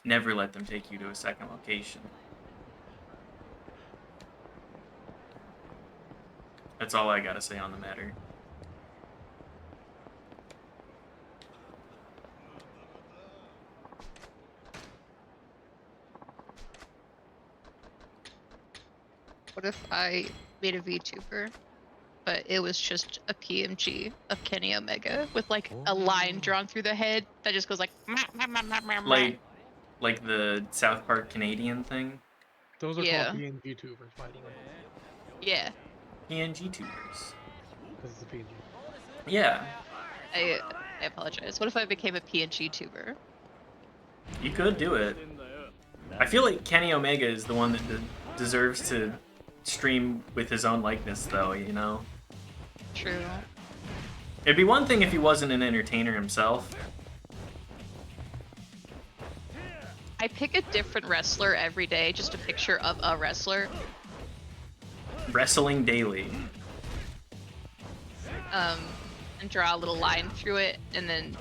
Never let them take you to a second location. That's all I gotta say on the matter. What if I made a VTuber, but it was just a PMG of Kenny Omega with like a line drawn through the head that just goes like Like the South Park Canadian thing? Those are called yeah, PNG tubers, by the way. yeah. PNG tubers. Because it's a PNG. Yeah, I I apologize. What if I became a PNG tuber? you could do it. I feel like Kenny Omega is the one that deserves to stream with his own likeness, though, you know? True. It'd be one thing if he wasn't an entertainer himself. I pick a different wrestler every day, just a picture of a wrestler. Wrestling daily. And draw a little line through it, and then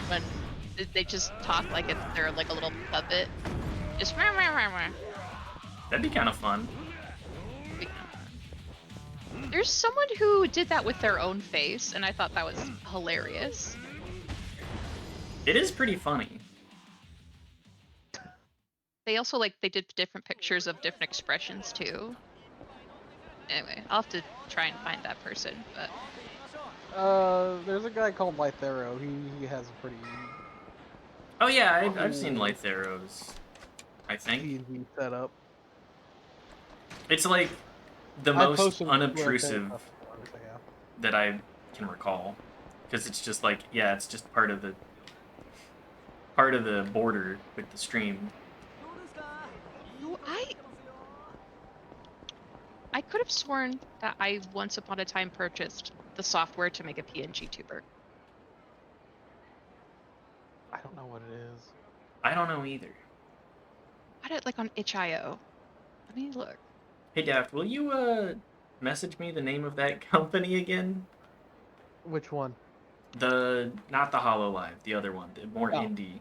when they just talk like they're like a little puppet, just That'd be kind of fun. There's someone who did that with their own face, and I thought that was hilarious. It is pretty funny. They also they did different pictures of different expressions too. Anyway, I'll have to try and find that person, but There's a guy called Lythero. He has a pretty Oh yeah, I've seen Lytheros. I think PNG setup. it's like the I most posted unobtrusive yeah. that I can recall, because it's just like, yeah, it's just part of the border with the stream. oh, I could have sworn that I once upon a time purchased the software to make a PNG tuber. I don't know what it is. I don't know either. I had it like on itch.io. Let me look. Hey Daft, will you message me the name of that company again? Which one? Not the HoloLive, the other one, the more Oh. indie.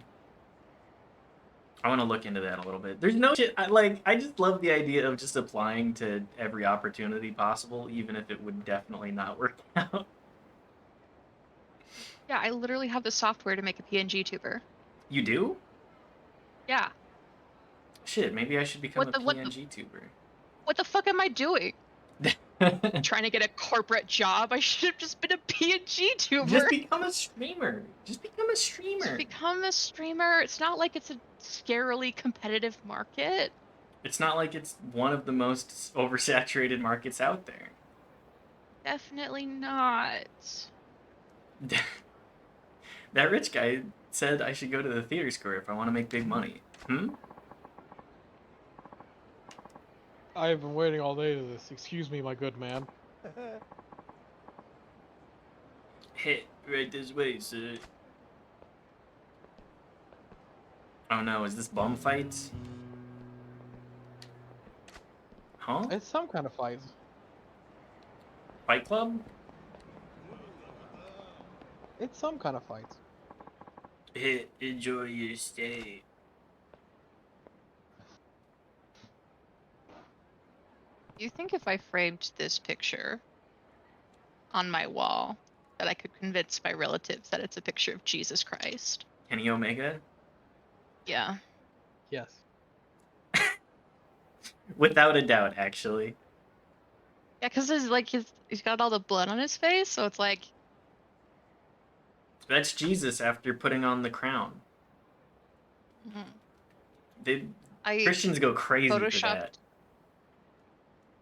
I want to look into that a little bit. There's no shit. I just love the idea of just applying to every opportunity possible, even if it would definitely not work out. Yeah, I literally have the software to make a PNG tuber. You do? Yeah. Shit, maybe I should become a PNG tuber. What the fuck am I doing? Trying to get a corporate job? I should have just been a PNG tuber. Just become a streamer. Just become a streamer. Just become a streamer. It's not like it's a scarily competitive market. It's not like it's one of the most oversaturated markets out there. Definitely not. That rich guy said I should go to the theater square if I want to make big money. I've been waiting all day to this. Excuse me, my good man. Hit right this way, sir. Oh no, is this bum fight? Huh? It's some kind of fight. Fight Club? It's some kind of fight. Enjoy your stay. You think if I framed this picture on my wall that I could convince my relatives that it's a picture of Jesus Christ? Kenny Omega? Yeah. Yes. Without a doubt, actually. Yeah, because he's got all the blood on his face, so it's like... That's Jesus after putting on the crown. Christians go crazy for that.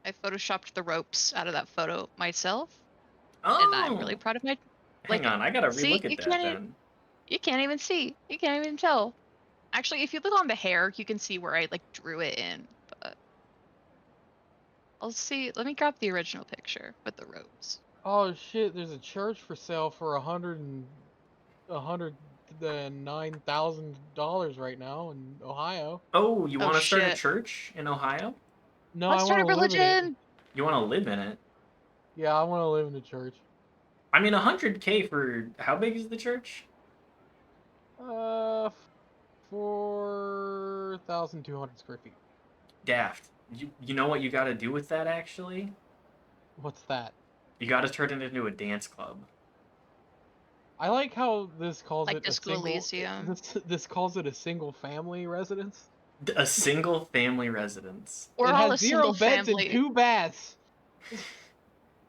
I photoshopped the ropes out of that photo myself. Oh! And I'm really proud of my... Hang on, I gotta relook at that then. You can't even see. You can't even tell. Actually, if you look on the hair, you can see where I drew it in. But I'll see. Let me grab the original picture with the ropes. Oh shit! There's a church for sale for $109,000 right now in Ohio. Oh, you want to start a church in Ohio? No, Let's I start want a to live in it. religion. You want to live in it? Yeah, I want to live in the church. I mean, 100K for how big is the church? For 4,200 square feet. Daft. You know what you got to do with that actually? What's that? You got to turn it into a dance club. I like how this calls Like it a Disco single. Elysium. This calls it a single family residence. A single family residence. We're It all has a 0 single beds family. and 2 baths.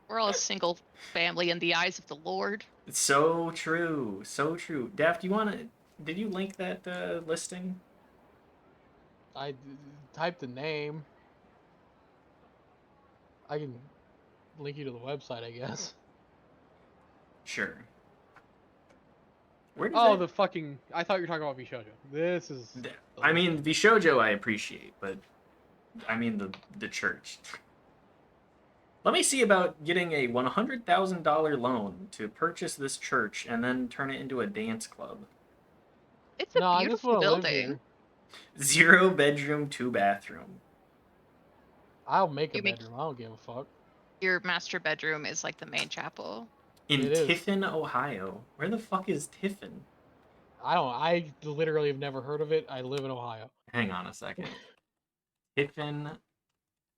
We're all a single family in the eyes of the Lord. It's so true. So true. Daft, did you link that listing? I typed the name. I can link you to the website, I guess. Sure. Where does Oh, that... the fucking... I thought you were talking about Vishojo. This is... I mean, Vishojo I appreciate, but I mean the church. Let me see about getting a $100,000 loan to purchase this church and then turn it into a dance club. It's a No, I just beautiful want to live building. here. 0 bedroom, 2 bathroom. I'll make a You make- bedroom. I don't give a fuck. Your master bedroom is like the main chapel. In It is. Tiffin, Ohio. Where the fuck is Tiffin? I literally have never heard of it. I live in Ohio. Hang on a second. Tiffin,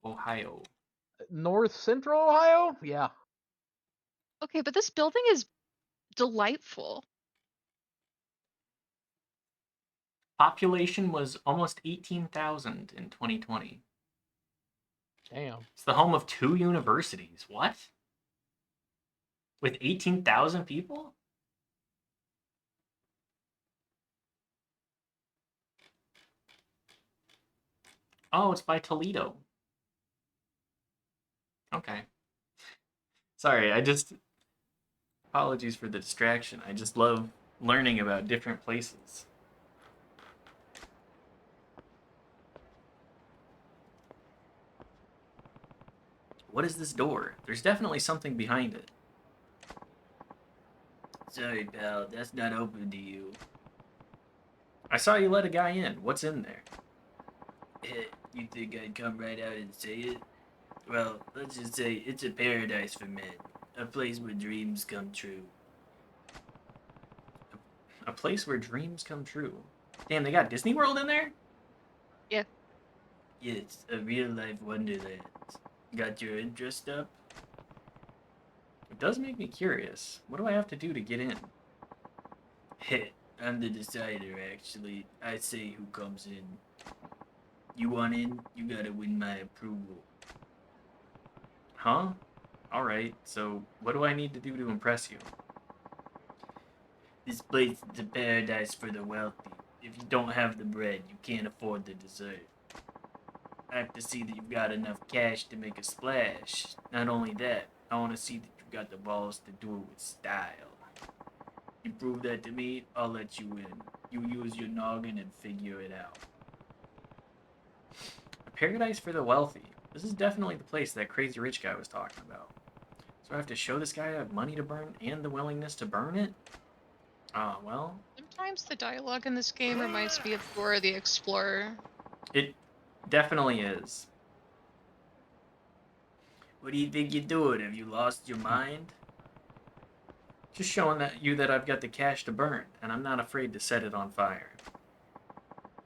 Ohio. North Central Ohio? Yeah. Okay, but this building is delightful. Population was almost 18,000 in 2020. Damn. It's the home of 2 universities. What? With 18,000 people? Oh, it's by Toledo. Okay. Sorry, apologies for the distraction. I just love learning about different places. What is this door? There's definitely something behind it. Sorry, pal, that's not open to you. I saw you let a guy in. What's in there? You think I'd come right out and say it? Well, let's just say it's a paradise for men. A place where dreams come true. A place where dreams come true. Damn, they got Disney World in there? Yeah. Yes, a real-life wonderland. Got your interest up? It does make me curious. What do I have to do to get in? Heh, I'm the decider, actually. I say who comes in. You want in? You gotta win my approval. Huh? Alright, so what do I need to do to impress you? This place is a paradise for the wealthy. If you don't have the bread, you can't afford the dessert. I have to see that you've got enough cash to make a splash. Not only that, I want to see that you've got the balls to do it with style. You prove that to me, I'll let you in. You use your noggin and figure it out. A paradise for the wealthy. This is definitely the place that crazy rich guy was talking about. So I have to show this guy I have money to burn and the willingness to burn it? Ah, well. Sometimes the dialogue in this game reminds me of Dora the Explorer. It definitely is. What do you think you're doing? Have you lost your mind? Just showing that I've got the cash to burn, and I'm not afraid to set it on fire.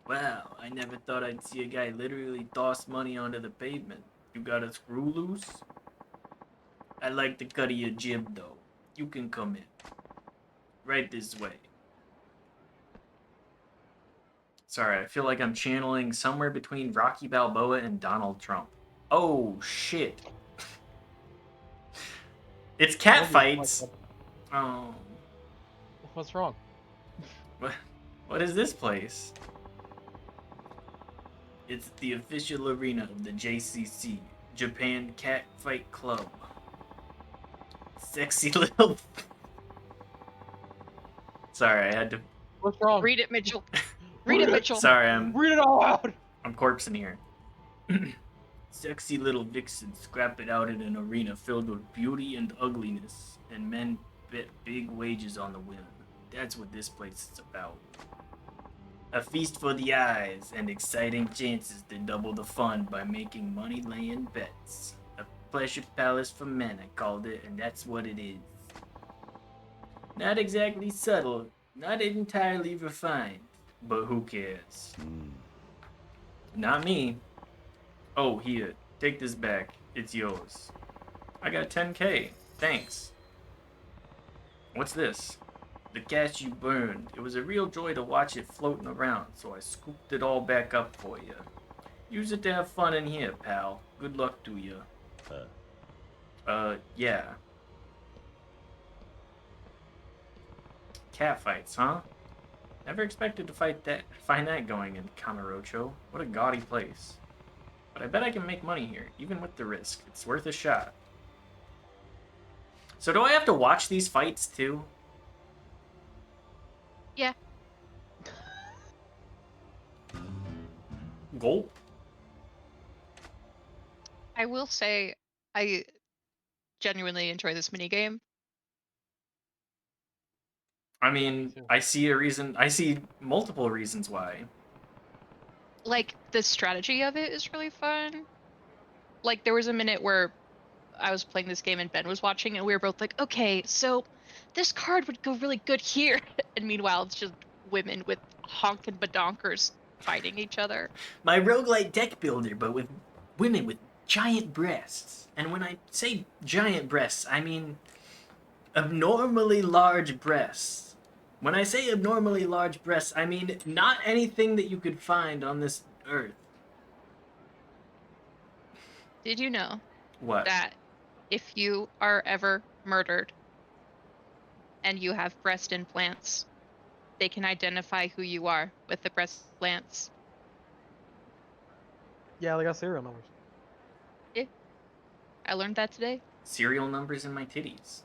Wow, I never thought I'd see a guy literally toss money onto the pavement. You got a screw loose? I like the cut of your jib, though. You can come in. Right this way. Sorry, I feel like I'm channeling somewhere between Rocky Balboa and Donald Trump. Oh, shit. It's cat fights. Oh. What's wrong? What is this place? It's the official arena of the JCC, Japan Cat Fight Club. Sexy little... Sorry, I had to... What's wrong? Read it, Mitchell. Read it, Mitchell. Sorry, Read it all out! I'm corpsing here. Sexy little vixens scrap it out in an arena filled with beauty and ugliness, and men bet big wages on the whim. That's what this place is about. A feast for the eyes, and exciting chances to double the fun by making money-laying bets. A pleasure palace for men, I called it, and that's what it is. Not exactly subtle, not entirely refined, but who cares? Not me. Oh, here. Take this back. It's yours. I got 10K. Thanks. What's this? The gas you burned. It was a real joy to watch it floating around, so I scooped it all back up for you. Use it to have fun in here, pal. Good luck to you. Yeah. Cat fights, huh? Never expected to find that going in Kamurocho. What a gaudy place. But I bet I can make money here, even with the risk. It's worth a shot. So do I have to watch these fights too? Yeah. Gulp. I will say I genuinely enjoy this minigame. I mean, too. I see a reason. I see multiple reasons why. Like, the strategy of it is really fun. Like, there was a minute where I was playing this game and Ben was watching, and we were both like, okay, so this card would go really good here. And meanwhile, it's just women with honkin' badonkers fighting each other. My roguelite deck builder, but with women with giant breasts. And when I say giant breasts, I mean abnormally large breasts. When I say abnormally large breasts, I mean not anything that you could find on this earth. Did you know What? that if you are ever murdered and you have breast implants, they can identify who you are with the breast implants? Yeah, they got serial numbers. Yeah, I learned that today. Serial numbers in my titties. Just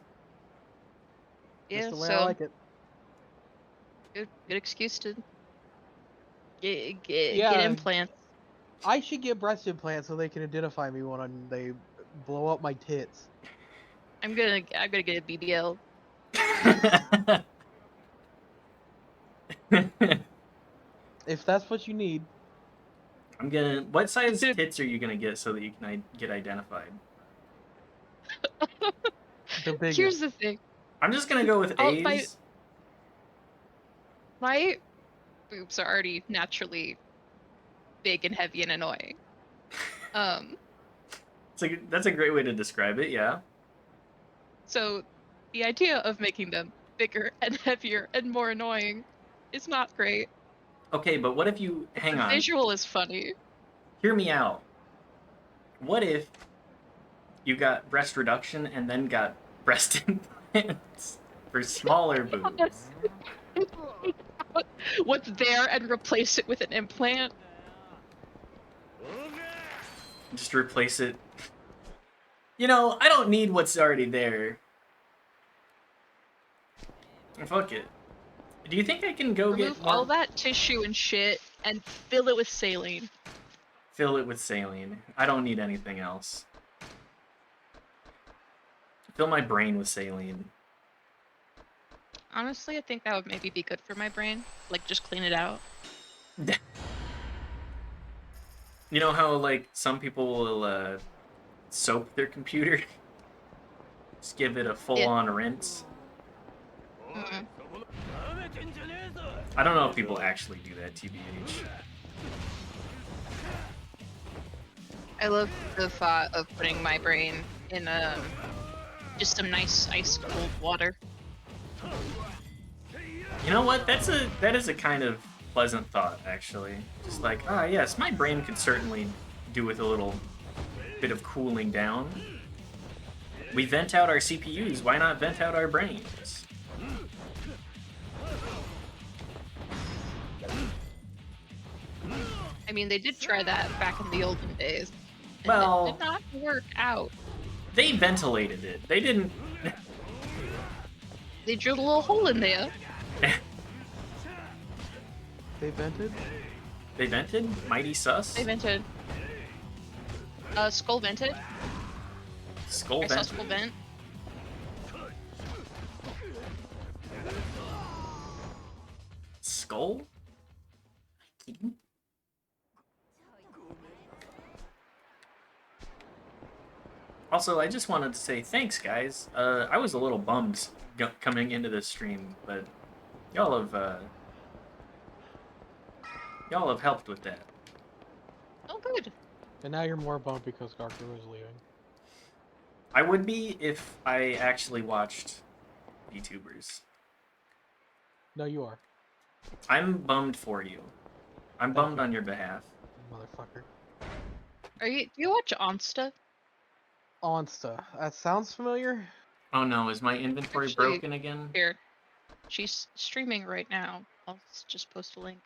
Yeah, the way I so like it. good excuse to get Yeah, implants. I should get breast implants so they can identify me when they blow up my tits. I'm gonna get a BBL. If that's what you need. I'm gonna. What size tits are you gonna get so that you can get identified? The Here's biggest. the thing. I'm just gonna go with Oh, my A's. my boobs are already naturally big and heavy and annoying. Um, That's a great way to describe it. Yeah. so the idea of making them bigger and heavier and more annoying is not great. Okay, but what if you hang The on? visual is funny. Hear me out. What if you got breast reduction and then got breast implants for smaller boobs? What's there and replace it with an implant? Just replace it. You know, I don't need what's already there. Fuck it. Do you think I can go Remove get all more? that tissue and shit and fill it with saline. Fill it with saline. I don't need anything else. Fill my brain with saline. Honestly, I think that would maybe be good for my brain. Like, just clean it out. You know how like some people will soap their computer? Just give it a Yeah. full-on rinse. Mm-mm. I don't know if people actually do that, TBH. I love the thought of putting my brain in just some nice ice cold water. You know what? That is a kind of pleasant thought, actually. Just like, ah, yes, my brain could certainly do with a little bit of cooling down. We vent out our CPUs. Why not vent out our brains? I mean, they did try that back in the olden days. And Well, it did not work out. they ventilated it. They didn't. They drilled a little hole in there. They vented? They vented? Mighty sus? They vented. Skull vented. Skull I saw vent? Skull vent. Skull? Also, I just wanted to say thanks, guys. I was a little bummed coming into this stream, but y'all have helped with that. Good. And now you're more bummed because Garku is leaving. I would be if I actually watched VTubers. No, you are. I'm bummed for you. I'm Thank bummed you. on your behalf. Motherfucker. Do you watch Onsta? Onsta. That sounds familiar? Oh no, is my inventory Actually, broken again? Here. She's streaming right now. I'll just post a link.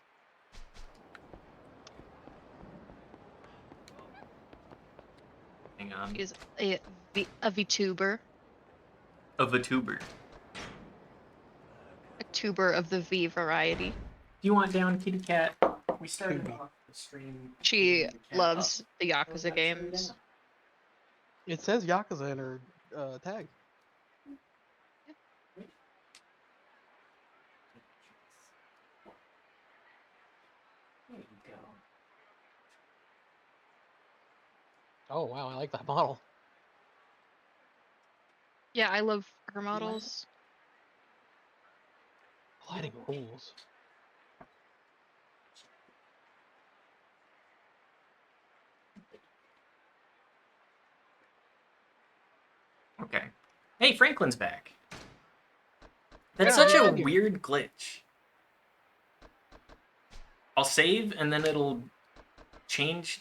Hang on. She's a VTuber. Of a tuber. A tuber of the V variety. Do you want down, kitty cat? We started Tubi. off the stream. She leaving the cat loves up. the So Yakuza let's stay games. down. It says Yakuza in her tag. There you go. Oh, wow, I like that model. Yeah, I love her models. Lighting rules. Okay. Hey, Franklin's back. That's Yeah, such he's a in here. weird glitch. I'll save and then it'll change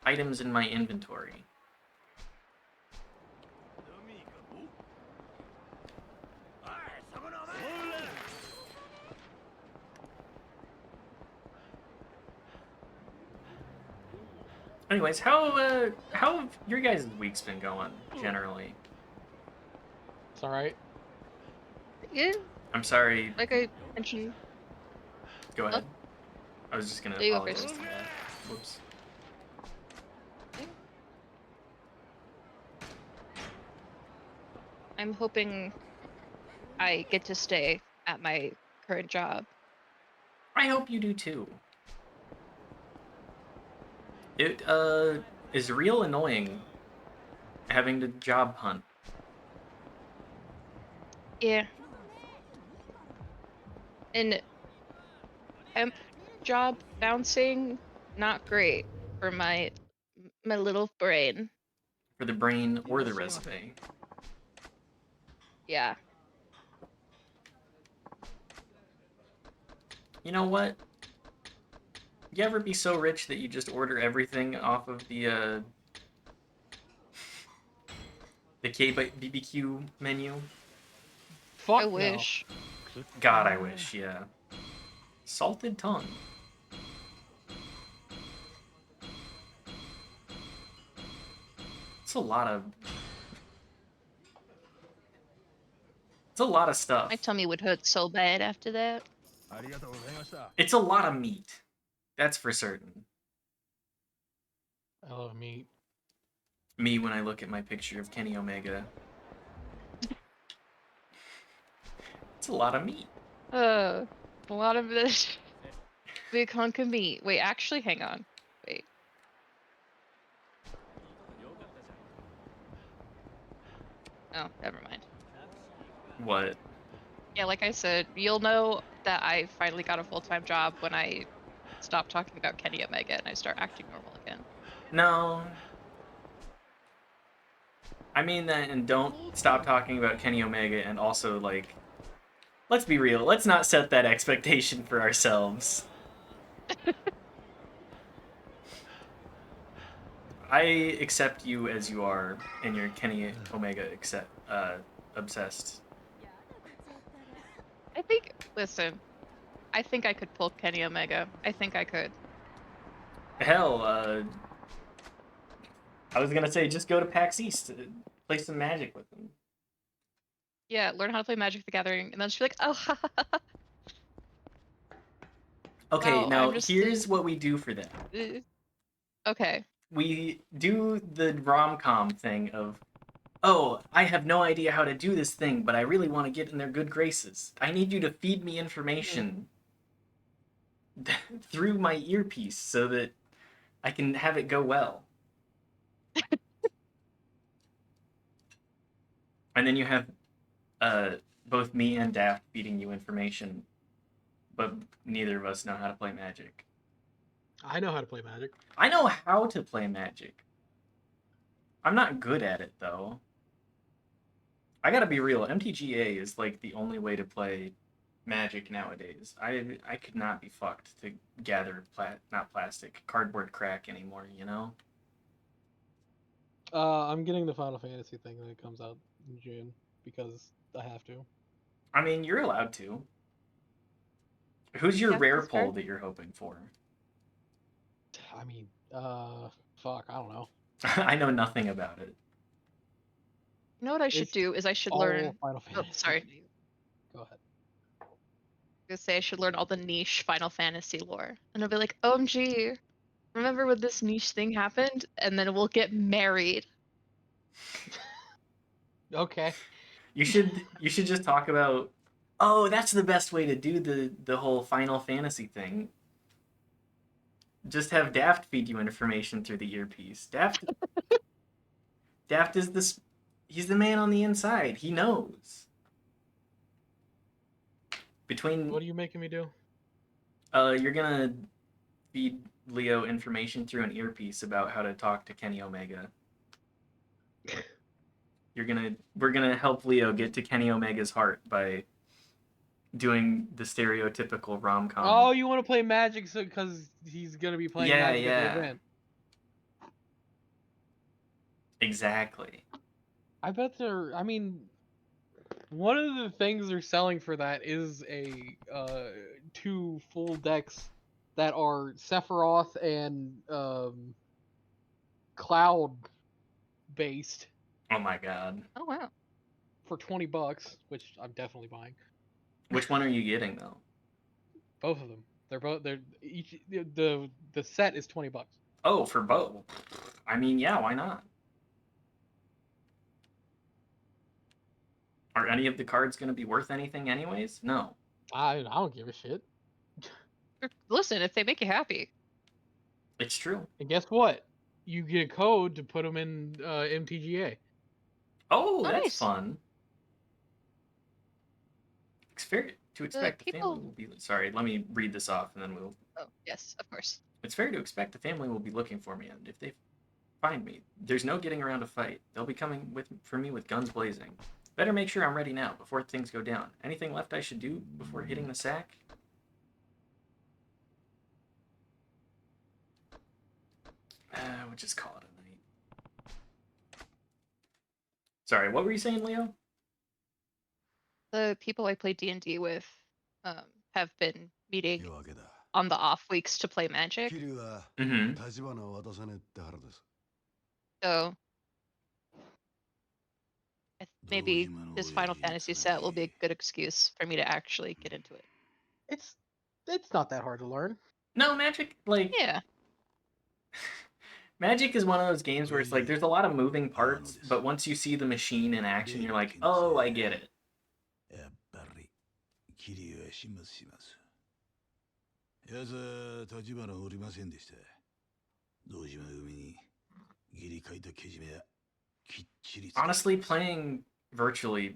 items in my inventory. Anyways, how have your guys' weeks been going generally? It's alright. Yeah, I'm sorry. like I mentioned. Go ahead. I was just gonna There you go, apologize Chris. to that. Whoops. I'm hoping I get to stay at my current job. I hope you do too. It is real annoying having to job hunt. Yeah. And temp job bouncing, not great for my little brain. For the brain or the resume. Yeah. You know what? You ever be so rich that you just order everything off of the BBQ menu? Fuck I no. wish. God, I wish, yeah. Salted tongue. It's a lot of... It's a lot of stuff. My tummy would hurt so bad after that. It's a lot of meat. That's for certain. I love meat. Me when I look at my picture of Kenny Omega. It's a lot of meat. A lot of this big hunk of meat. Wait, actually, hang on. Wait. Oh, never mind. What? Yeah, like I said, you'll know that I finally got a full-time job when I stop talking about Kenny Omega and I start acting normal again. No. I mean that, and don't stop talking about Kenny Omega, and also, like, let's be real. Let's not set that expectation for ourselves. I accept you as you are, and you're Kenny Omega obsessed. I think, listen, I think I could pull Kenny Omega. I think I could. Hell, I was gonna say just go to PAX East to play some Magic with them. Yeah, learn how to play Magic the Gathering, and then just be like, oh, ha, ha, ha, ha. Okay, Wow, now I'm just here's what we do for them. Okay. We do the rom-com thing of, oh, I have no idea how to do this thing, but I really want to get in their good graces. I need you to feed me information through my earpiece so that I can have it go well. And then you have both me and Daft feeding you information, but neither of us know how to play Magic. I know how to play Magic. I know how to play Magic. I'm not good at it though. I gotta be real. MTGA is like the only way to play Magic nowadays. I could not be fucked to gather not plastic cardboard crack anymore. You know. I'm getting the Final Fantasy thing when it comes out in June because I have to. I mean, you're allowed to. Who's your Yeah, rare that's fair. pull that you're hoping for? I mean, fuck, I don't know. I know nothing about it. You know what I should It's do is I should all learn. Final Oh, Fantasy. sorry. Go ahead. I was gonna say I should learn all the niche Final Fantasy lore, and I'll be like, OMG, remember when this niche thing happened? And then we'll get married. Okay. You should just talk about. Oh, that's the best way to do the whole Final Fantasy thing. Just have Daft feed you information through the earpiece. Daft is this. He's the man on the inside. He knows. Between What are you making me do? you're gonna feed Leo information through an earpiece about how to talk to Kenny Omega. We're gonna help Leo get to Kenny Omega's heart by doing the stereotypical rom com. Oh, you want to play Magic so because he's gonna be playing Yeah, Magic at yeah. the event. Exactly. I bet they're. I mean, one of the things they're selling for that is a 2 full decks that are Sephiroth and Cloud based Oh my god. Oh wow. for $20, which I'm definitely buying. Which one are you getting though? Both of them. They're each the set is $20. Oh, for both. I mean, yeah, why not? Are any of the cards going to be worth anything anyways? No. I don't give a shit. Listen, if they make you happy. It's true. And guess what? You get a code to put them in MTGA. Oh, Oh, that's nice. fun. To expect the people- family will be. Sorry, let me read this off and then we'll. Oh, yes, of course. It's fair to expect the family will be looking for me, and if they find me, there's no getting around a fight. They'll be coming for me with guns blazing. Better make sure I'm ready now before things go down. Anything left I should do before hitting the sack? We'll just call it a night. Sorry, what were you saying, Leo? The people I play D&D with have been meeting 夜明けだ on the off weeks to play Magic. 桐生は Mm-hmm. 立花を渡さねえって腹です So maybe 道島の this 親 Final 父 Fantasy set will be a good excuse for me to actually get into it. It's not that hard to learn. No, Magic, like, Yeah. Magic is one of those games where it's like there's a lot of moving parts, but once you see the machine in action, you're like, oh, I get it. やっぱり桐生は始末します奴は立花をおりませんでした道島組に義理書いたけじめはきっちり Honestly, playing virtually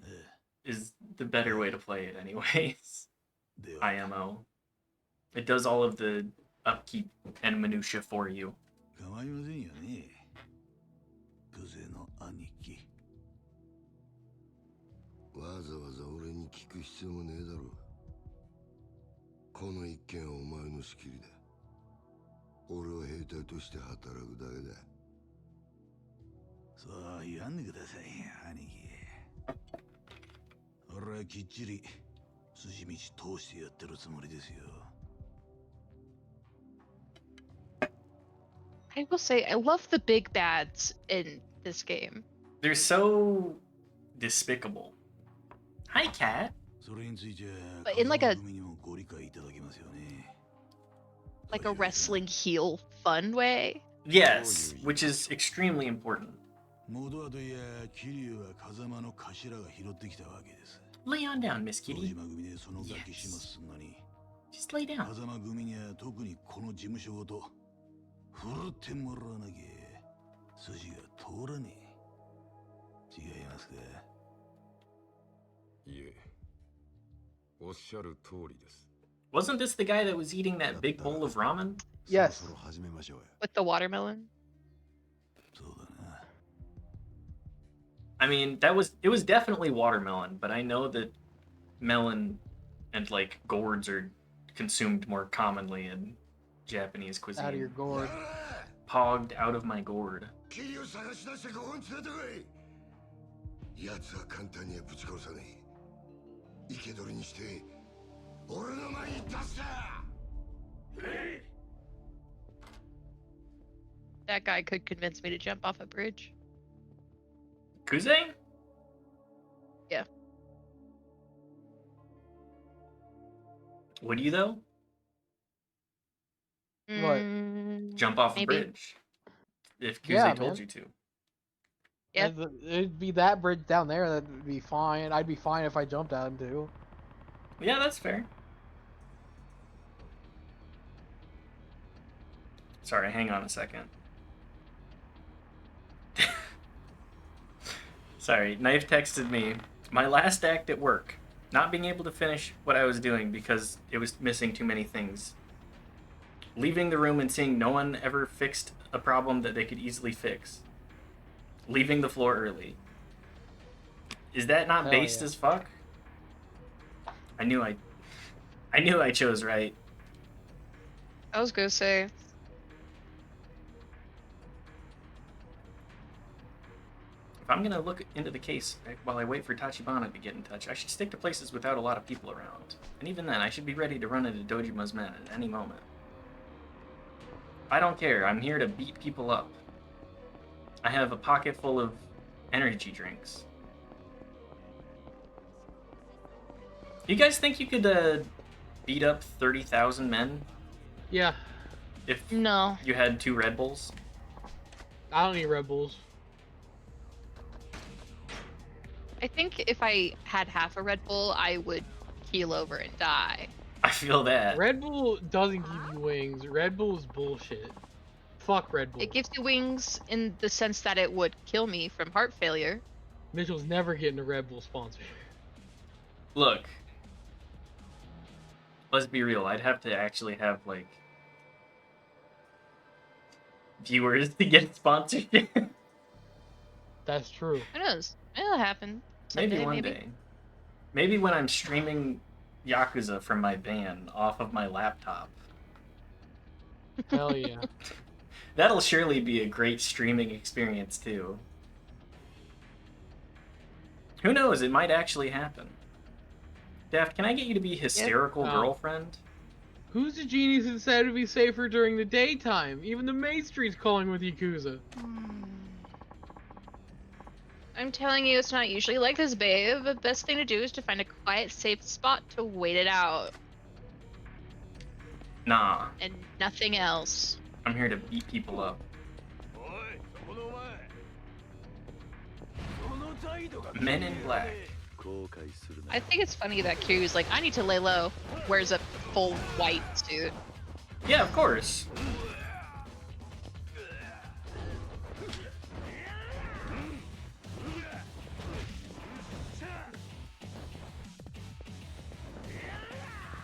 is the better way to play it anyways. では IMO. It does all of the upkeep and minutia for you. 構いませんよねクゼの兄貴わざわざ俺に聞く必要もねえだろこの一件はお前の仕切りだ俺は兵隊として働くだけだそう言わんでください兄貴俺はきっちり筋道通してやってるつもりですよ I will say I love the big bads in this game. They're so despicable. Hi, cat. それについて But in like a 組にもご理解いただけますよね like a wrestling heel fun way. Yes, which is extremely important. 元はといや桐生は風間の頭が拾ってきたわけです Lay on down, Miss 道 Kitty. 島組でそのガキ始末すんのに Just lay down. 風間組には特にこの事務所ごと振るってもらわなきゃ筋が通らねえ違いますかいえ、おっしゃる通りです。 Wasn't this the guy that was eating that big bowl of ramen? Yes. そろそろ始めましょうよ。 With the watermelon. そうだな。 I mean, it was definitely watermelon, but I know that melon and like gourds are consumed more commonly in Japanese cuisine. Out of your gourd. Pogged out of my gourd. キリを探し出して5本連れてこい。奴は簡単にはぶち殺さねえ。生け捕りにして俺の前に出すな。 That guy could convince me to jump off a bridge. Kuze? Yeah. Would you though? What? Jump off a Maybe. bridge? If Kuze Yeah, told man. you to. Yeah. It'd be that bridge down there that'd be fine. I'd be fine if I jumped out him too. Yeah, that's fair. Sorry, hang on a second. Sorry, Knife texted me. My last act at work. Not being able to finish what I was doing because it was missing too many things. Leaving the room and seeing no one ever fixed a problem that they could easily fix. Leaving the floor early. Is that not Hell based yeah. as fuck? I knew I chose right. I was gonna say. If I'm gonna look into the case while I wait for Tachibana to get in touch, I should stick to places without a lot of people around. And even then, I should be ready to run into Dojima's men at any moment. I don't care, I'm here to beat people up. I have a pocket full of energy drinks. You guys think you could beat up 30,000 men Yeah. if No. you had 2 Red Bulls? I don't need Red Bulls. I think if I had half a Red Bull, I would keel over and die. I feel that. Red Bull doesn't give you wings. Red Bull is bullshit. Fuck Red Bull. It gives you wings in the sense that it would kill me from heart failure. Mitchell's never getting a Red Bull sponsor. Look. Let's be real, I'd have to actually have, like, viewers to get sponsorship. That's true. Who knows? It'll happen. Maybe Someday, one day. Maybe when I'm streaming Yakuza from my van off of my laptop. Hell yeah. That'll surely be a great streaming experience, too. Who knows, it might actually happen. Daft, can I get you to be hysterical No. girlfriend? Who's the genius that said it'd be safer during the daytime? Even the Main Street's calling with Yakuza. I'm telling you, it's not usually like this, babe. The best thing to do is to find a quiet, safe spot to wait it out, Nah, and nothing else. I'm here to beat people up. Men in Black. I think it's funny that Q's like, I need to lay low, wears a full white suit. Yeah, of course.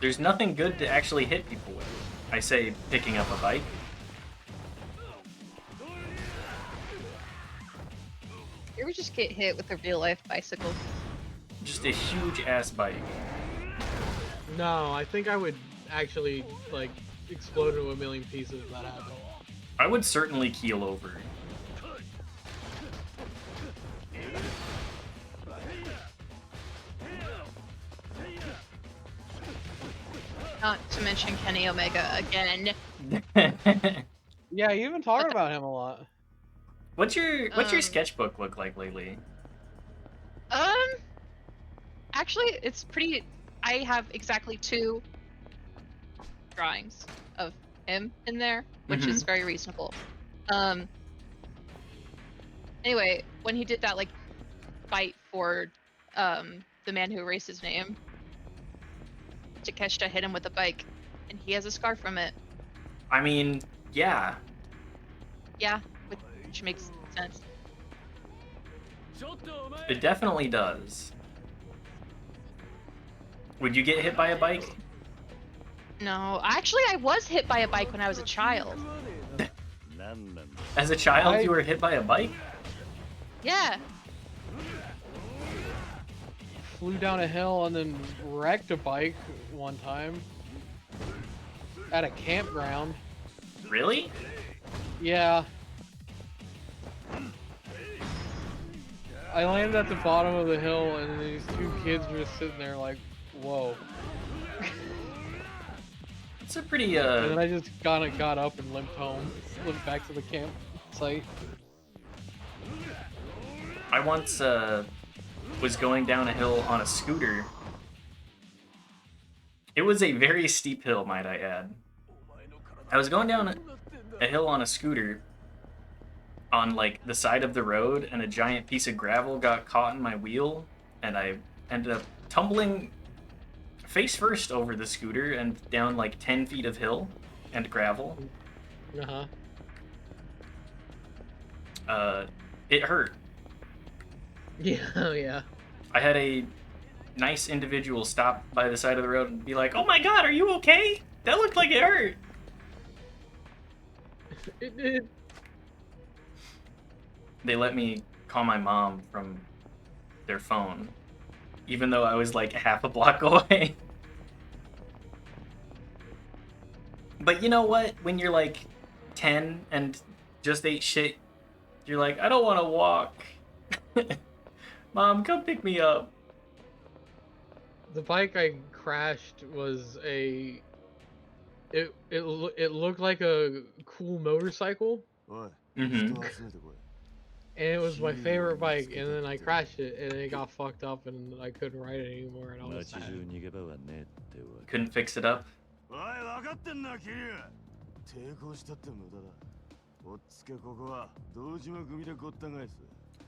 There's nothing good to actually hit people with. I say picking up a bike. You ever just get hit with a real life bicycle? Just a huge ass bike. No, I think I would actually, like, explode into a million pieces if that happened. I would certainly keel over. Not to mention Kenny Omega again. Yeah, you've been talking about him a lot. What's your Um, sketchbook look like lately? Actually, it's pretty. I have exactly 2 drawings of him in there, which is very reasonable. Anyway, when he did that like fight for the man who erased his name, Takeshita hit him with a bike, and he has a scar from it. I mean, yeah. Yeah, which makes sense. It definitely does. Would you get hit by a bike? No, actually, I was hit by a bike when I was a child. As a child, I- you were hit by a bike? Yeah. Flew down a hill and then wrecked a bike one time at a campground. Really? Yeah. I landed at the bottom of the hill and these two kids were just sitting there like, whoa. It's a pretty, And then I just got up and limped home. Limped back to the campsite. I once, was going down a hill on a scooter. It was a very steep hill, might I add. I was going down a hill on a scooter on, like, the side of the road, and a giant piece of gravel got caught in my wheel, and I ended up tumbling face first over the scooter and down, like, 10 feet of hill and gravel. It hurt. Yeah, yeah. I had a nice individual stop by the side of the road and be like, "Oh my god, are you okay? That looked like it hurt." It did. They let me call my mom from their phone, even though I was like half a block away. But you know what? When you're like 10 and just ate shit, you're like, I don't want to walk. Mom, come pick me up. The bike I crashed was a. It looked like a cool motorcycle, Mm-hmm. and it was my favorite bike. And then I crashed it, and it got fucked up, and I couldn't ride it anymore. And I was sad. Couldn't fix it up. Do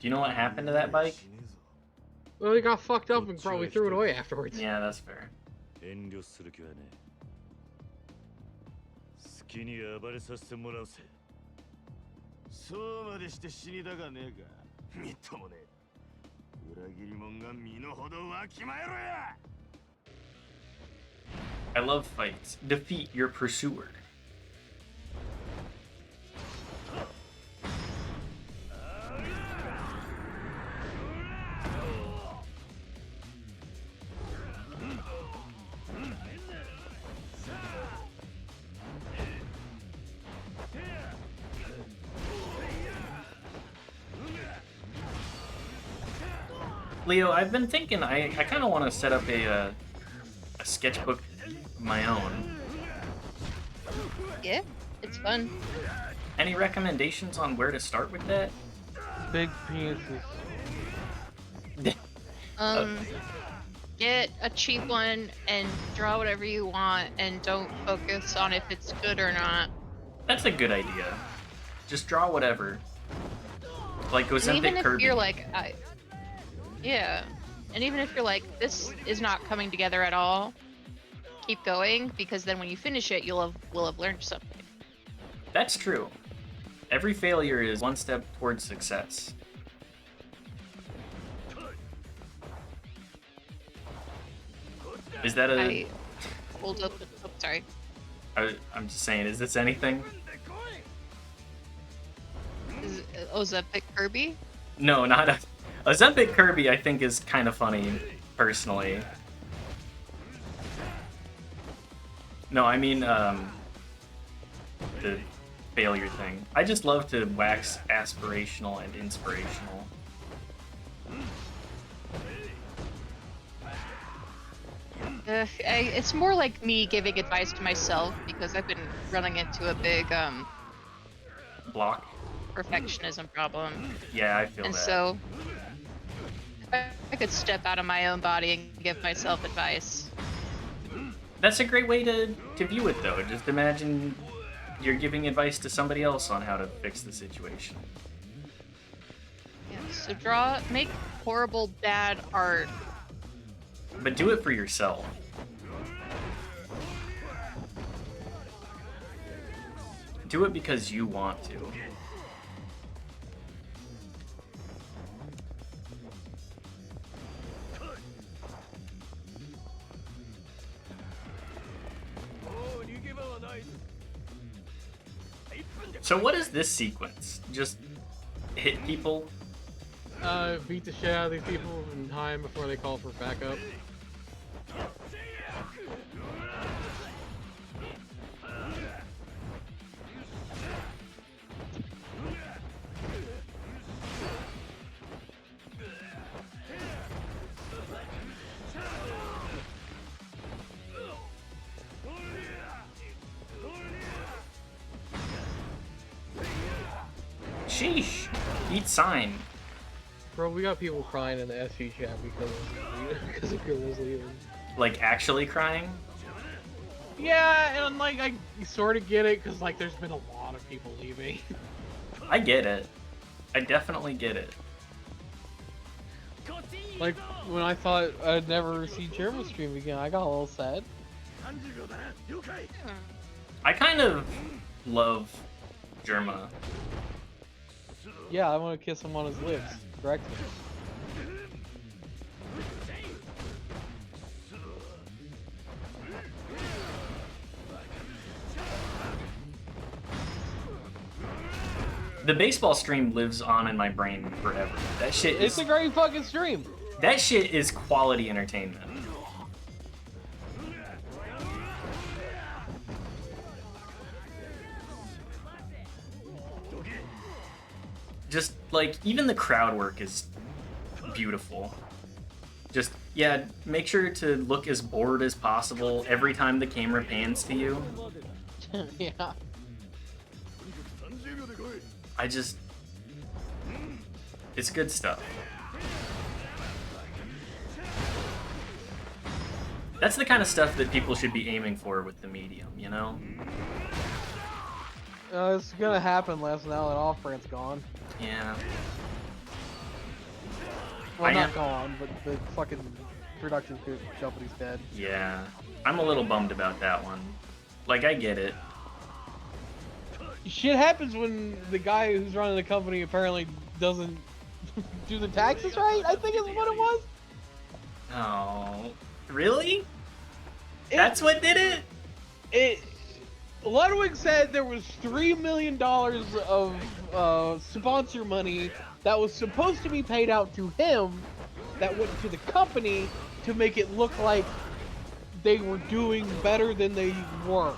Do you know what happened to that bike? Well, it got fucked up and probably threw it away afterwards. Yeah, that's fair. 好きに暴れさせてもらうぜ。そうまでして死にたかねえか。みっともねえ。裏切り者が身の程わきまえろや。 I love fights. Defeat your pursuer. Leo, I've been thinking I kind of want to set up a sketchbook of my own. Yeah, it's fun. Any recommendations on where to start with that? Big penises. Get a cheap one and draw whatever you want, and don't focus on if it's good or not. That's a good idea. Just draw whatever. Like And even Ozempic if Kirby. you're like, yeah, and even if you're like, this is not coming together at all, keep going, because then when you finish it, will have learned something. That's true. Every failure is one step towards success. Is that a... I pulled up. Oh, sorry. I'm just saying, is this anything? Is Ozempic Kirby? No, not a... Ozempic Kirby, I think, is kind of funny, personally. No, I mean, the failure thing. I just love to wax aspirational and inspirational. It's more like me giving advice to myself, because I've been running into a big Block? perfectionism problem. Yeah, I feel And that. so, if I could step out of my own body and give myself advice. That's a great way to view it, though. Just imagine you're giving advice to somebody else on how to fix the situation. Yeah, so make horrible, bad art. But do it for yourself. Do it because you want to. So what is this sequence? Just hit people? Beat the shit out of these people in time before they call for backup. Sheesh. Eat sign. Bro, we got people crying in the SG chat because of Kuze leaving. Like, actually crying? Yeah, and like, I sort of get it, because like, there's been a lot of people leaving. I get it. I definitely get it. Like, when I thought I'd never see Jeremy stream again, I got a little sad. I kind of love Germa. Yeah, I want to kiss him on his lips. Correct? The baseball stream lives on in my brain forever. That shit It's is a great fucking stream. that shit is quality entertainment. Just like even the crowd work is beautiful. Just yeah, make sure to look as bored as possible every time the camera pans to you. Yeah. It's good stuff. That's the kind of stuff that people should be aiming for with the medium, you know? It's gonna happen less now that Off-Brand's gone. Yeah. Well, I not am- gone, but the fucking production company's dead. Yeah. I'm a little bummed about that one. Like, I get it. Shit happens when the guy who's running the company apparently doesn't do the taxes right, I think is what it was. Oh. Really? That's what did it? Ludwig said there was $3 million of sponsor money that was supposed to be paid out to him that went to the company to make it look like they were doing better than they were.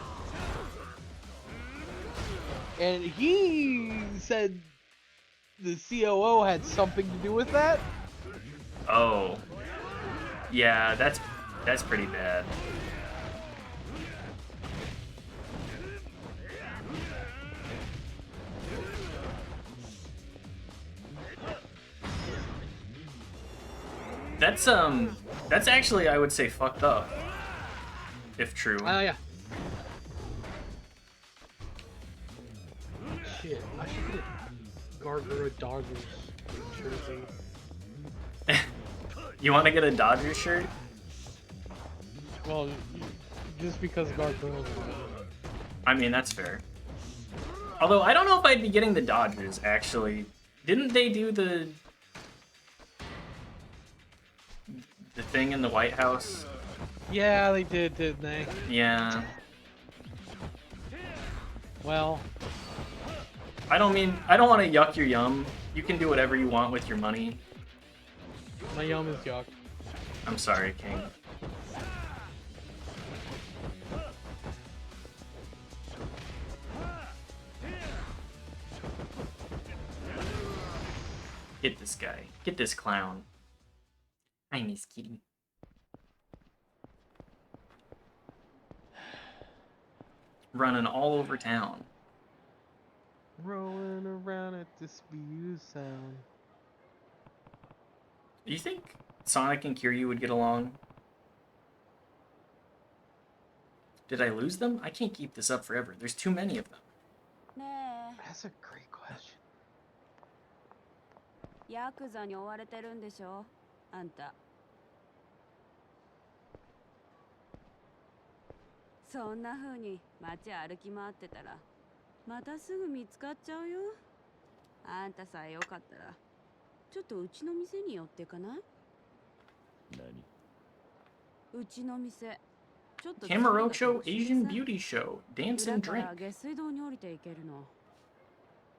And he said the COO had something to do with that. Oh. Yeah, that's pretty bad. That's actually, I would say, fucked up. If true. Oh, yeah. Shit, I should get a Gargura Dodgers jersey. You want to get a Dodgers shirt? Well, just because Gargura's on it. I mean, that's fair. Although, I don't know if I'd be getting the Dodgers, actually. Didn't they do the thing in the White House? Yeah, they did, didn't they? Yeah. Well, I don't want to yuck your yum. You can do whatever you want with your money. my yum is yuck. I'm sorry, King. Get this guy. Get this clown. Hi, Miss Kitty. Running all over town. Rolling around at this BU sound. Do you think Sonic and Kiryu would get along? Did I lose them? I can't keep this up forever. There's too many of them. ね That's a great question. え、ヤクザに追われてるんでしょあんた。そんな風に街歩き回ってたらまたすぐ見つかっちゃうよ。あんたさえよかったらちょっとうちの店に寄ってかない？うちの店ちょっと Kamurocho Asian Beauty Show. Dance 裏 and から drink. 下水道に降りていけるの。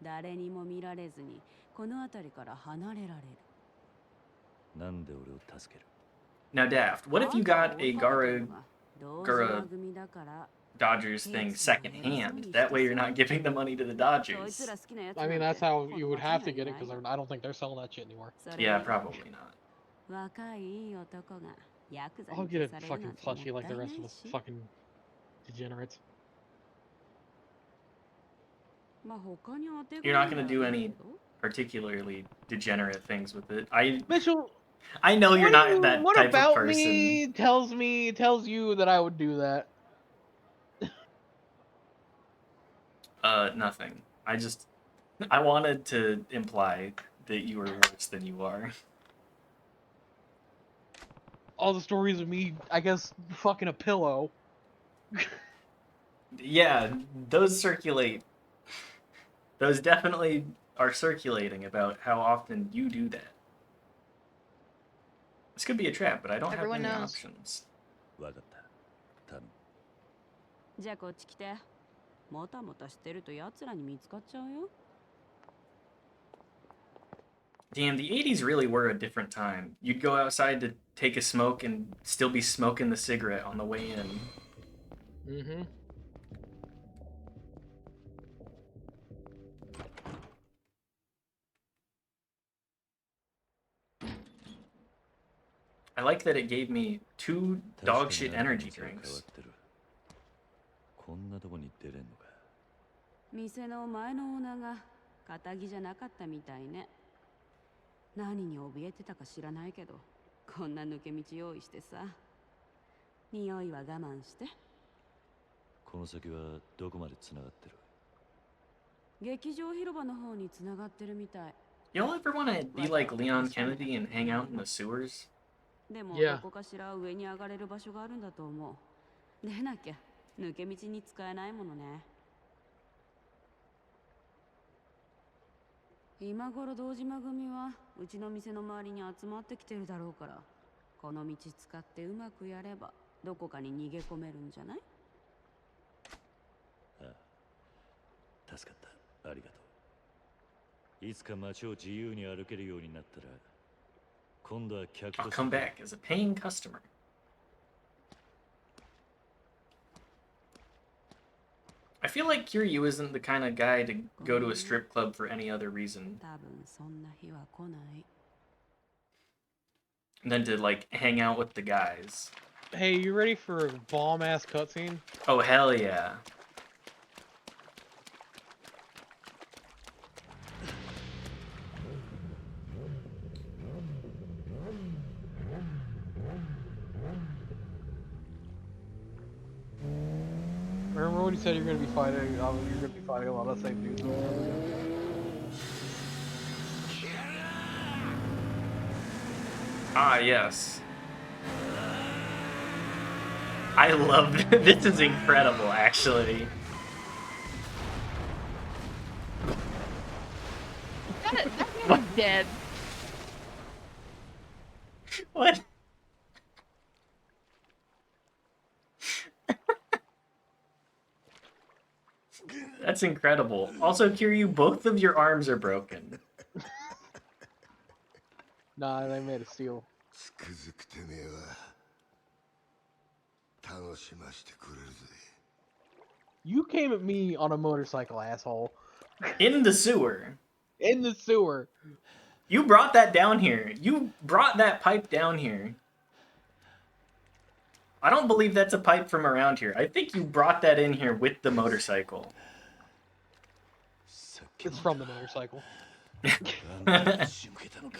誰にも見られずにこの辺りから離れられる。なんで俺を助ける？ Now, Daft, what if you got a Gara 同島組だから Dodgers thing secondhand? That way you're not giving the money to the そい Dodgers. つら好きなやつ I mean, なん that's て how こ you の would 街 have に to は get い it ない because よ。 I don't think they're selling that shit anymore. それ Yeah, 以外 probably not. 若いいい男がヤクザ I'll に get 消 a されるな fucking んてもっ plushie た like い the な rest い of the し。 fucking degenerates. まあ他に当て You're が not ある gonna な do らいい any けど。 particularly degenerate things with it. Mitchell, I know you're not that what type of about person. me tells you that I would do that? Nothing. I wanted to imply that you were worse than you are. All the stories of me, I guess, fucking a pillow. Yeah, those circulate. Those definitely are circulating about how often you do that. This could be a trap, but I don't Everyone have many knows. options. わかった。頼む。じゃあこっち来て。もたもたしてると奴らに見つかっちゃうよ。 Damn, the 80s really were a different time. You'd go outside to take a smoke and still be smoking the cigarette on the way in. Mm-hmm. I like that it gave me 2 dog shit energy drinks. こんなとこに出れんのか。店の前のオーナーが堅気じゃなかったみたいね。何に怯えてたか知らないけど、こんな抜け道用意してさ。匂いは我慢して。この先はどこまで繋がってる？劇場広場の方に繋がってるみたい。 Y'all ever want to be like Leon Kennedy and hang out in the sewers? でも Yeah. どこかしら上に上がれる場所があるんだと思う。でなきゃ抜け道に使えないものね。今頃堂島組はうちの店の周りに集まってきてるだろうから、この道使ってうまくやればどこかに逃げ込めるんじゃない？ああ、助かった。ありがとう。いつか街を自由に歩けるようになったら、今度は客 I'll として come back as a paying customer. I feel like Kiryu isn't the kind of guy to go to a strip club for any other reason 多分そんな日は来ない。 than to like hang out with the guys. Hey, you ready for a bomb-ass cutscene? Oh, hell yeah. Remember when you said you're gonna be fighting? You're gonna be fighting a lot of the same dudes over and over again. Ah, yes. I love this. Is incredible, actually. That man is dead. What? That's incredible. Also, Kiryu, both of your arms are broken. Nah, they made of steel. つくづくてめえは楽しましてくれるぜ。 You came at me on a motorcycle, asshole. In the sewer. In the sewer. You brought that down here. You brought that pipe down here. I don't believe that's a pipe from around here. I think you brought that in here with the motorcycle. It's from the motorcycle. 仕向けたのか。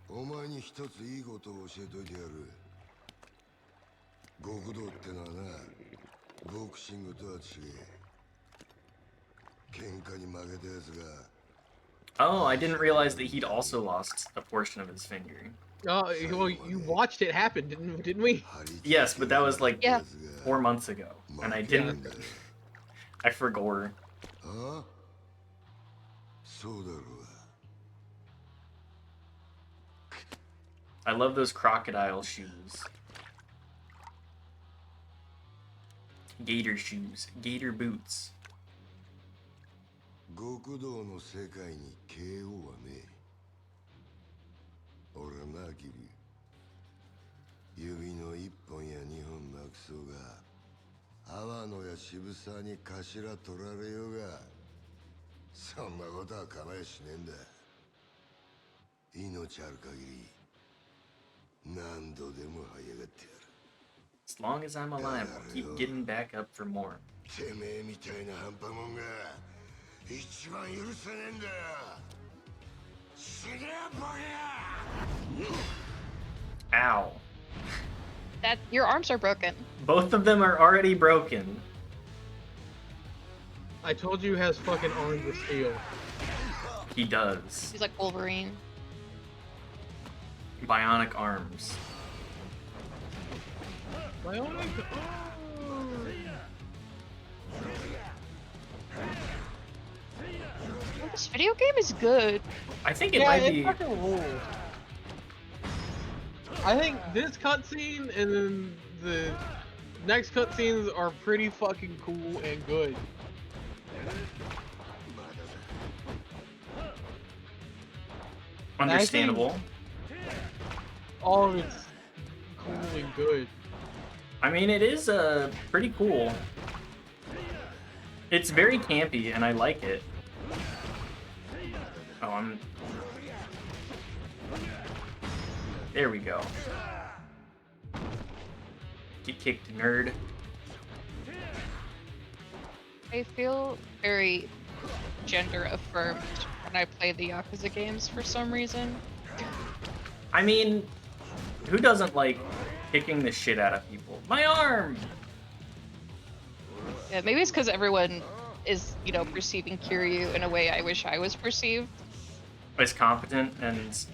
お前に一ついいことを教えといてやる。極道ってのはな、ボクシングとは違え。喧嘩に負けたやつが。 Oh, I didn't realize that he'd also lost a portion of his finger. Oh, well, you watched it happen, didn't we? Yes, but that was like Yeah. 4 months ago, and I didn't. I forgot. ああ、そうだろう。 I love those crocodile shoes. Gator shoes. Gator boots. 極道の世界に KO はねえ。俺はな、キリ。指の1本や2本なくそうが、阿野や渋沢に頭取られようが、そんなことは構えしねえんだ。命ある限り、何度でも這い上がってやる。 As long as I'm alive, I'll keep getting back up for more. てめえみたいな半端もんが一番許せねえんだよ。死ねえボケ。 Ow. That your arms are broken. Both of them are already broken. I told you he has fucking arms of steel. He does. He's like Wolverine. Bionic arms. Bionic. Oh, this video game is good. I think it Yeah, might it be. fucking rules. I think this cutscene and then the next cutscenes are pretty fucking cool and good. Understandable. All of it's cool and good. I mean, it is pretty cool. It's very campy, and I like it. Oh, I'm... There we go. Get kicked, nerd. I feel very gender affirmed when I play the Yakuza games for some reason. I mean, who doesn't like kicking the shit out of people? My arm! Yeah, maybe it's because everyone is, you know, perceiving Kiryu in a way I wish I was perceived. Is competent and,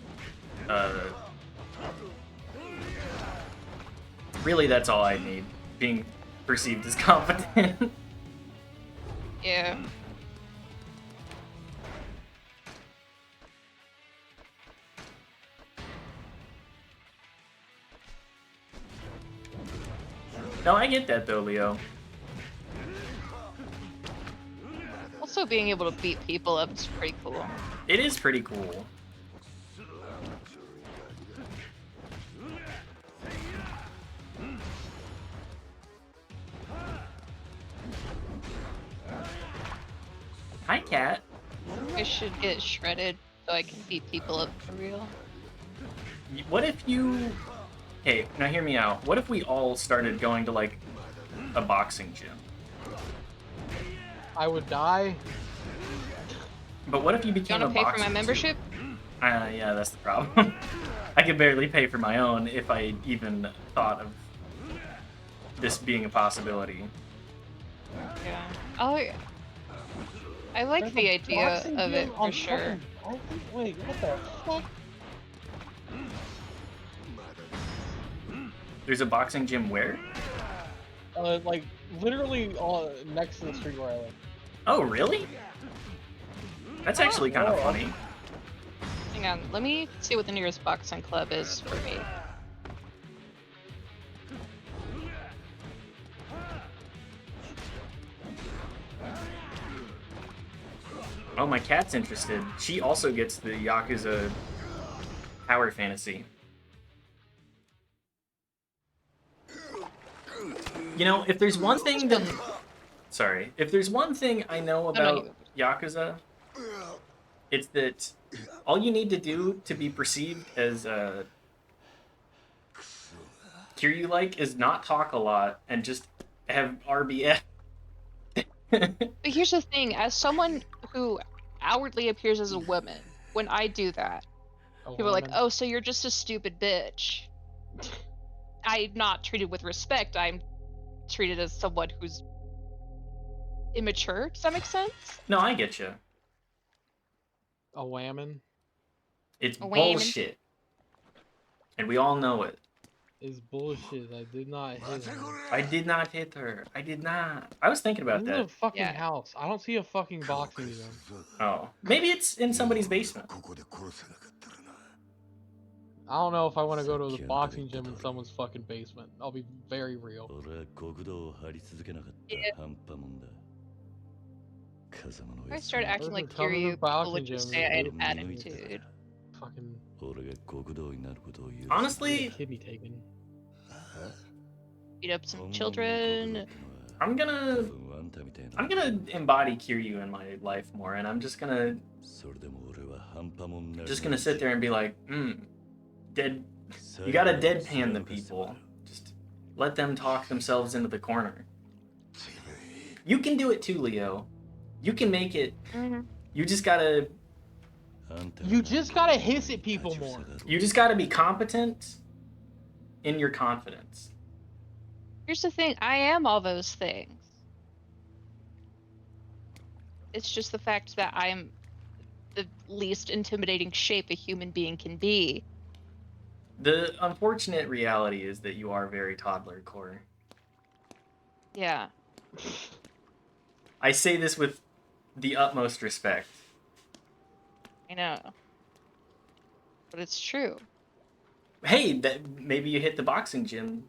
really that's all I need. Being perceived as competent. Yeah. No, I get that though, Leo. Also, being able to beat people up is pretty cool. It is pretty cool. Hi, cat. I should get shredded so I can beat people up for real. What if you... Hey, now hear me out. What if we all started going to, like, a boxing gym? I would die. But what if you You became wanna a pay boxer for my too? membership? Yeah, that's the problem. I could barely pay for my own if I even thought of this being a possibility. Yeah. I like There's the a idea boxing of it gym for on sure. fucking- Wait, what the fuck? There's a boxing gym where? Like literally next to the street where I live. Oh, really? That's actually kind of Oh. funny. Hang on, let me see what the nearest boxing club is for me. Oh, my cat's interested. She also gets the Yakuza Power Fantasy. You know, if there's one thing that... Sorry. If there's one thing I know about Yakuza, it's that all you need to do to be perceived as Kiryu-like is not talk a lot and just have RBF. But here's the thing, as someone who outwardly appears as a woman, when I do that, people are like, oh, so you're just a stupid bitch. I'm not treated with respect, I'm treated as someone who's immature. Does that make sense? No, I get you. A whammon It's A whammon. bullshit. And we all know it. is bullshit. I did not hit him. I did not hit her. I did not. I was thinking about In that. the fucking Yeah. house. I don't see a fucking boxing gym. Oh. Maybe it's in somebody's basement. ここで殺せなかったらな。 I don't know if I want to go to the boxing gym in someone's fucking basement. I'll be very real. 俺は国道を張り続けなかった Yeah. 半端もんだ。I started acting like Tell me Kiryu, the boxing people would gym. just say I had attitude. Fucking Honestly, kidney taken. Beat up some children. I'm gonna embody Kiryu in my life more, and I'm just gonna sit there and be like, dead. You gotta deadpan the people. Just let them talk themselves into the corner. You can do it too, Leo. You can make it. Mm-hmm. You just gotta hiss at people more. You just gotta be competent in your confidence. Here's the thing, I am all those things. It's just the fact that I'm the least intimidating shape a human being can be. The unfortunate reality is that you are very toddler core. Yeah. I say this with the utmost respect. I know. But it's true. Hey, that maybe you hit the boxing gym